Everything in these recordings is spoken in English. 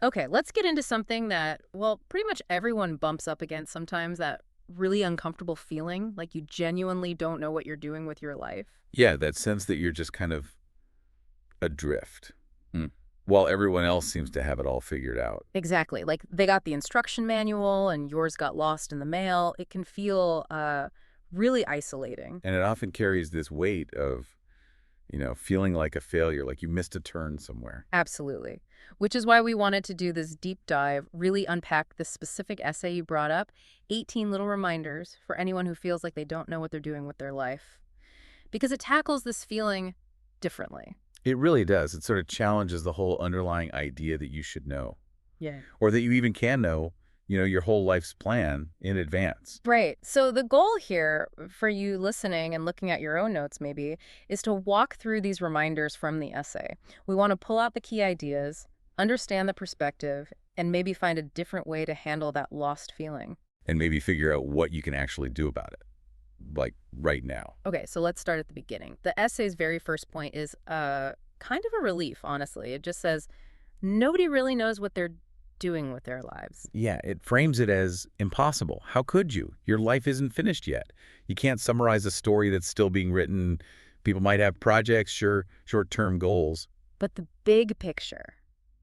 Okay, let's get into something that, well, pretty much everyone bumps up against sometimes, that really uncomfortable feeling like you genuinely don't know what you're doing with your life. Yeah, that sense that you're just kind of adrift, while everyone else seems to have it all figured out. Exactly. Like they got the instruction manual and yours got lost in the mail. It can feel really isolating. And it often carries this weight of, feeling like a failure, like you missed a turn somewhere. Absolutely. Which is why we wanted to do this deep dive, really unpack this specific essay you brought up, 18 little reminders for anyone who feels like they don't know what they're doing with their life. Because it tackles this feeling differently. It really does. It sort of challenges the whole underlying idea that you should know, Yeah. or that you even can know, your whole life's plan in advance. Right. So the goal here for you listening and looking at your own notes maybe is to walk through these reminders from the essay. We want to pull out the key ideas, understand the perspective, and maybe find a different way to handle that lost feeling. And maybe figure out what you can actually do about it, like right now. Okay, so let's start at the beginning. The essay's very first point is kind of a relief, honestly. It just says nobody really knows what they're doing with their lives. Yeah, it frames it as impossible. How could you? Your life isn't finished yet. You can't summarize a story that's still being written. People might have projects, sure, short-term goals. But the big picture,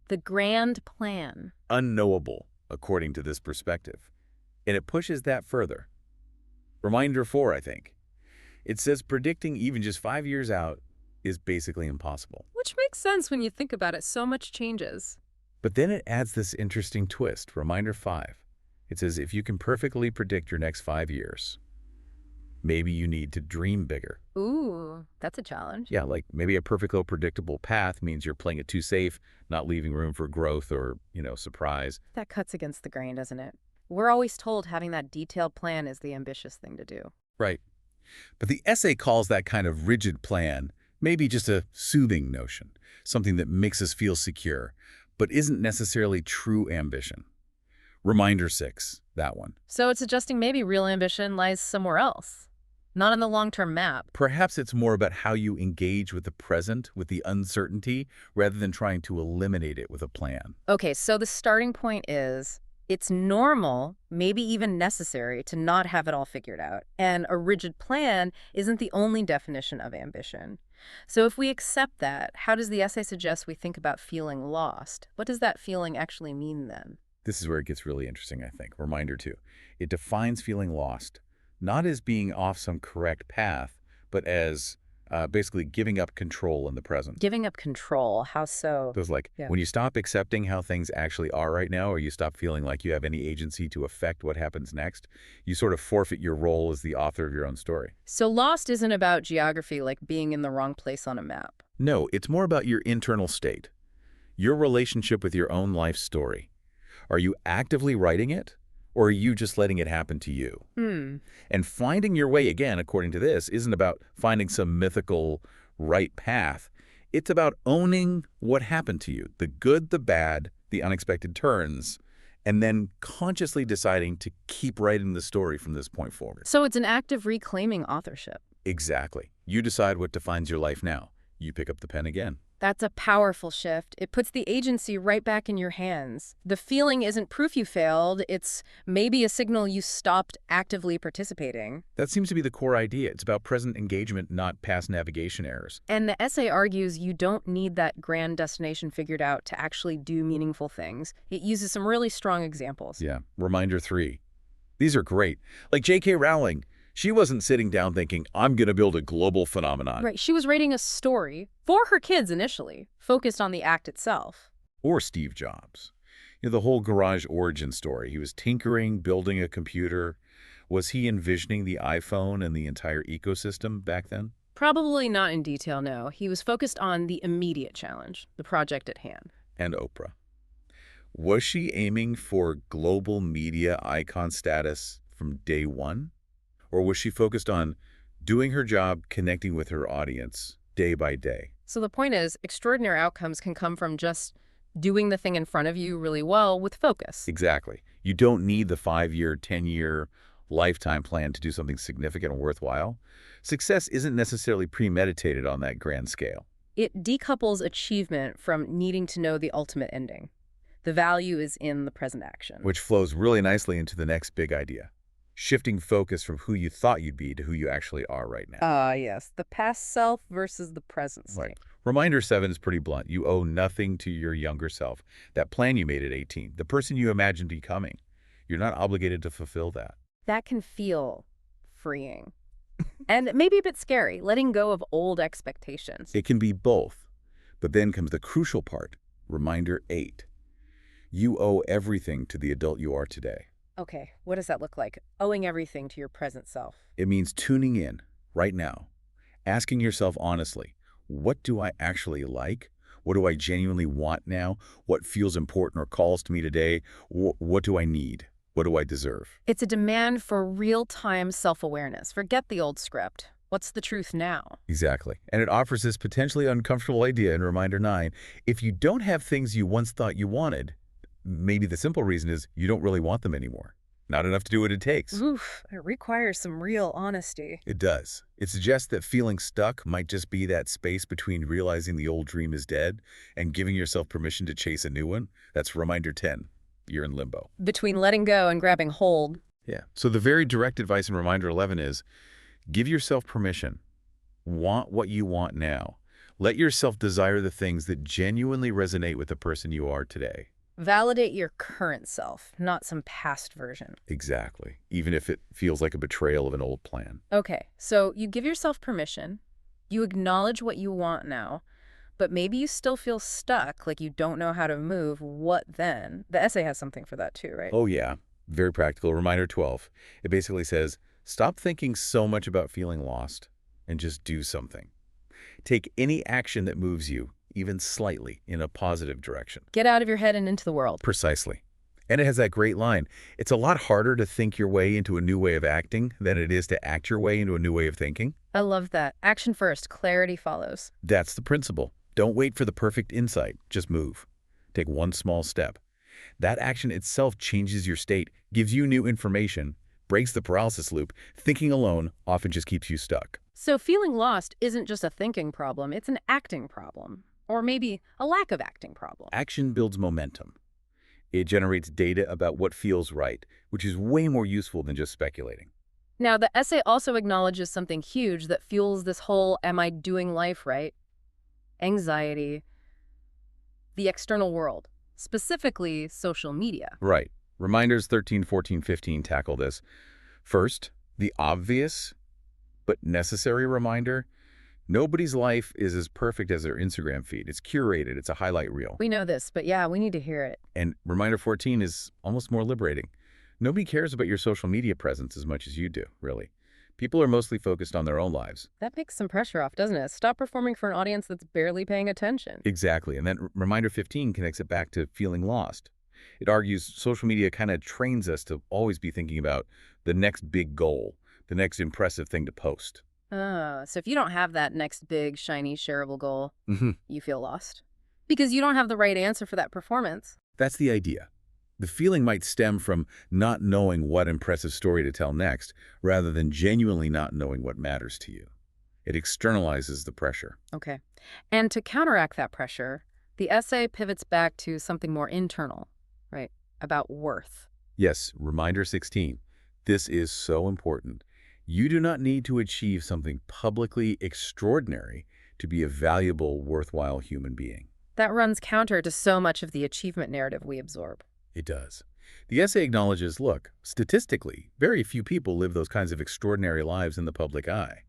the grand plan. Unknowable, according to this perspective. And it pushes that further. Reminder 4, I think. It says predicting even just 5 years out is basically impossible. Which makes sense when you think about it. So much changes. But then it adds this interesting twist, reminder 5. It says if you can perfectly predict your next 5 years, maybe you need to dream bigger. Ooh, that's a challenge. Yeah, like maybe a perfectly predictable path means you're playing it too safe, not leaving room for growth or, surprise. That cuts against the grain, doesn't it? We're always told having that detailed plan is the ambitious thing to do. Right. But the essay calls that kind of rigid plan maybe just a soothing notion, something that makes us feel secure, but isn't necessarily true ambition. Reminder 6, that one. So it's suggesting maybe real ambition lies somewhere else, not in the long-term map. Perhaps it's more about how you engage with the present, with the uncertainty, rather than trying to eliminate it with a plan. Okay, so the starting point is it's normal, maybe even necessary, to not have it all figured out. And a rigid plan isn't the only definition of ambition. So if we accept that, how does the essay suggest we think about feeling lost? What does that feeling actually mean then? This is where it gets really interesting, I think. Reminder 2. It defines feeling lost, not as being off some correct path, but as basically giving up control in the present. Giving up control, how so? There's like, Yeah. when you stop accepting how things actually are right now, or you stop feeling like you have any agency to affect what happens next, you sort of forfeit your role as the author of your own story. So lost isn't about geography, like being in the wrong place on a map. No, it's more about your internal state, your relationship with your own life story. Are you actively writing it, or are you just letting it happen to you? And finding your way, again, according to this, isn't about finding some mythical right path. It's about owning what happened to you, the good, the bad, the unexpected turns, and then consciously deciding to keep writing the story from this point forward. So it's an act of reclaiming authorship. Exactly. You decide what defines your life now. You pick up the pen again. That's a powerful shift. It puts the agency right back in your hands. The feeling isn't proof you failed. It's maybe a signal you stopped actively participating. That seems to be the core idea. It's about present engagement, not past navigation errors. And the essay argues you don't need that grand destination figured out to actually do meaningful things. It uses some really strong examples. Yeah. Reminder 3. These are great. Like J.K. Rowling. She wasn't sitting down thinking, I'm going to build a global phenomenon. Right. She was writing a story for her kids initially, focused on the act itself. Or Steve Jobs. The whole garage origin story. He was tinkering, building a computer. Was he envisioning the iPhone and the entire ecosystem back then? Probably not in detail, no. He was focused on the immediate challenge, the project at hand. And Oprah. Was she aiming for global media icon status from day one? Or was she focused on doing her job, connecting with her audience day by day? So the point is, extraordinary outcomes can come from just doing the thing in front of you really well with focus. Exactly. You don't need the 5-year, 10-year lifetime plan to do something significant or worthwhile. Success isn't necessarily premeditated on that grand scale. It decouples achievement from needing to know the ultimate ending. The value is in the present action. Which flows really nicely into the next big idea. Shifting focus from who you thought you'd be to who you actually are right now. Yes. The past self versus the present Right. state. Reminder 7 is pretty blunt. You owe nothing to your younger self. That plan you made at 18, the person you imagined becoming. You're not obligated to fulfill that. That can feel freeing. And maybe a bit scary, letting go of old expectations. It can be both. But then comes the crucial part. Reminder 8. You owe everything to the adult you are today. Okay, what does that look like? Owing everything to your present self. It means tuning in right now, asking yourself honestly, what do I actually like? What do I genuinely want now? What feels important or calls to me today? What do I need? What do I deserve? It's a demand for real-time self-awareness. Forget the old script. What's the truth now? Exactly. And it offers this potentially uncomfortable idea in Reminder 9. If you don't have things you once thought you wanted, maybe the simple reason is you don't really want them anymore. Not enough to do what it takes. Oof, it requires some real honesty. It does. It suggests that feeling stuck might just be that space between realizing the old dream is dead and giving yourself permission to chase a new one. That's Reminder 10. You're in limbo. Between letting go and grabbing hold. Yeah. So the very direct advice in Reminder 11 is give yourself permission. Want what you want now. Let yourself desire the things that genuinely resonate with the person you are today. Validate your current self, not some past version. Exactly. Even if it feels like a betrayal of an old plan. Okay, so you give yourself permission, you acknowledge what you want now, but maybe you still feel stuck, like you don't know how to move. What then? The essay has something for that too, right? Oh, yeah. Very practical. Reminder 12. It basically says, stop thinking so much about feeling lost and just do something. Take any action that moves you, even slightly, in a positive direction. Get out of your head and into the world. Precisely. And it has that great line. It's a lot harder to think your way into a new way of acting than it is to act your way into a new way of thinking. I love that. Action first, clarity follows. That's the principle. Don't wait for the perfect insight. Just move. Take one small step. That action itself changes your state, gives you new information, breaks the paralysis loop. Thinking alone often just keeps you stuck. So feeling lost isn't just a thinking problem, it's an acting problem. Or maybe a lack of acting problem. Action builds momentum. It generates data about what feels right, which is way more useful than just speculating. Now, the essay also acknowledges something huge that fuels this whole am I doing life right? Anxiety, the external world, specifically social media. Right. Reminders 13, 14, 15 tackle this. First, the obvious but necessary reminder. Nobody's life is as perfect as their Instagram feed. It's curated. It's a highlight reel. We know this, but yeah, we need to hear it. And reminder 14 is almost more liberating. Nobody cares about your social media presence as much as you do, really. People are mostly focused on their own lives. That takes some pressure off, doesn't it? Stop performing for an audience that's barely paying attention. Exactly. And then reminder 15 connects it back to feeling lost. It argues social media kind of trains us to always be thinking about the next big goal, the next impressive thing to post. So if you don't have that next big, shiny, shareable goal, Mm-hmm. you feel lost. Because you don't have the right answer for that performance. That's the idea. The feeling might stem from not knowing what impressive story to tell next, rather than genuinely not knowing what matters to you. It externalizes the pressure. Okay. And to counteract that pressure, the essay pivots back to something more internal, right? About worth. Yes, reminder 16. This is so important. You do not need to achieve something publicly extraordinary to be a valuable, worthwhile human being. That runs counter to so much of the achievement narrative we absorb. It does. The essay acknowledges, look, statistically, very few people live those kinds of extraordinary lives in the public eye.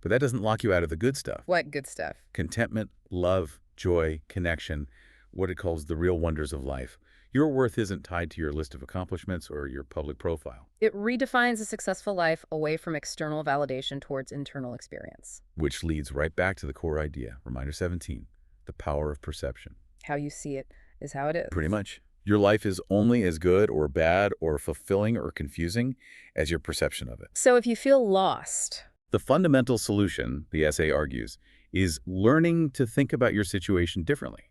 But that doesn't lock you out of the good stuff. What good stuff? Contentment, love, joy, connection, what it calls the real wonders of life. Your worth isn't tied to your list of accomplishments or your public profile. It redefines a successful life away from external validation towards internal experience. Which leads right back to the core idea, reminder 17, the power of perception. How you see it is how it is. Pretty much. Your life is only as good or bad or fulfilling or confusing as your perception of it. So if you feel lost, The fundamental solution, the essay argues, is learning to think about your situation differently.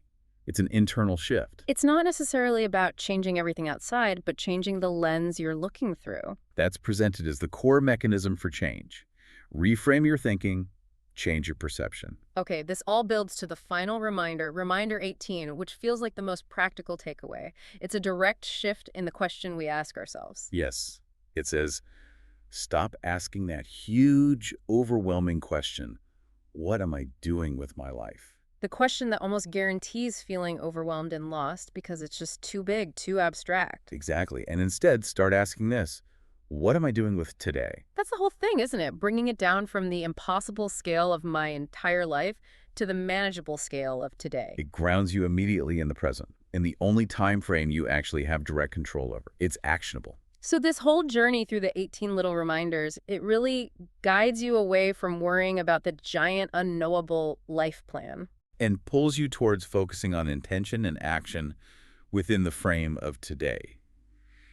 It's an internal shift. it's not necessarily about changing everything outside, but changing the lens you're looking through. That's presented as the core mechanism for change. Reframe your thinking, change your perception. Okay, this all builds to the final reminder, reminder 18, which feels like the most practical takeaway. It's a direct shift in the question we ask ourselves. Yes, it says, stop asking that huge, overwhelming question, what am I doing with my life? The question that almost guarantees feeling overwhelmed and lost because it's just too big, too abstract. Exactly. And instead, start asking this, what am I doing with today? That's the whole thing, isn't it? Bringing it down from the impossible scale of my entire life to the manageable scale of today. It grounds you immediately in the present, in the only time frame you actually have direct control over. It's actionable. So this whole journey through the 18 little reminders, it really guides you away from worrying about the giant, unknowable life plan. And pulls you towards focusing on intention and action within the frame of today.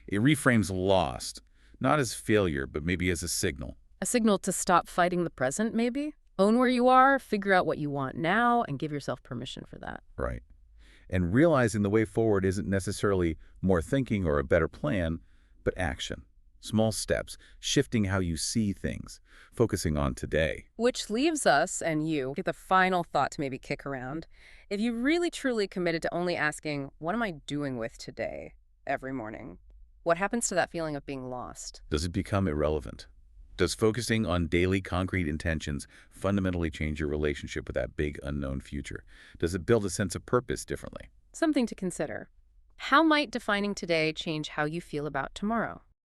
It reframes lost, not as failure, but maybe as a signal. A signal to stop fighting the present, maybe? Own where you are, figure out what you want now, and give yourself permission for that. Right. And realizing the way forward isn't necessarily more thinking or a better plan, but action. Small steps, shifting how you see things, focusing on today. Which leaves us and you with a final thought to maybe kick around. If you really truly committed to only asking, what am I doing with today, every morning, what happens to that feeling of being lost? Does it become irrelevant? Does focusing on daily concrete intentions fundamentally change your relationship with that big unknown future? Does it build a sense of purpose differently? Something to consider. How might defining today change how you feel about tomorrow?